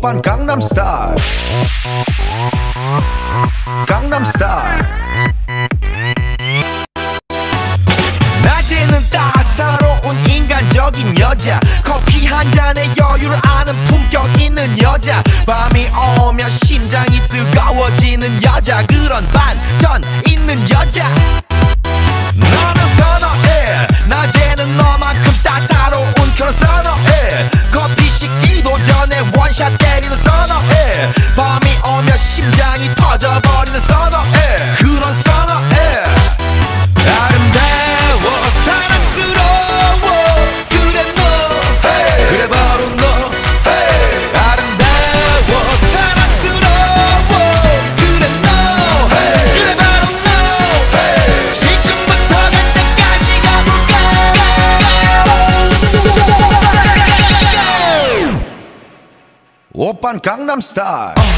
오빤 강남스타일 강남스타일 낮에는 따사로운 인간적인 여자 커피 한 잔에 여유를 아는 품격 있는 여자 밤이 오면 심장이 뜨거워지는 여자 그런 반전 있는 여자 너는 선어해 낮에는 너만큼 따사로운 그런 선어해 커피 식기도 전에 원샷 때리는 선어해 밤이 오면 심장이 터져버리는 선어해 그런 선어해 아름다워 사랑스러워 그래 너 hey. 그래 바로 너 hey. 아름다워 사랑스러워 그래 너 hey. 그래 바로 너 hey. 지금부터 갈 때까지 가볼까 오빤 강남스타일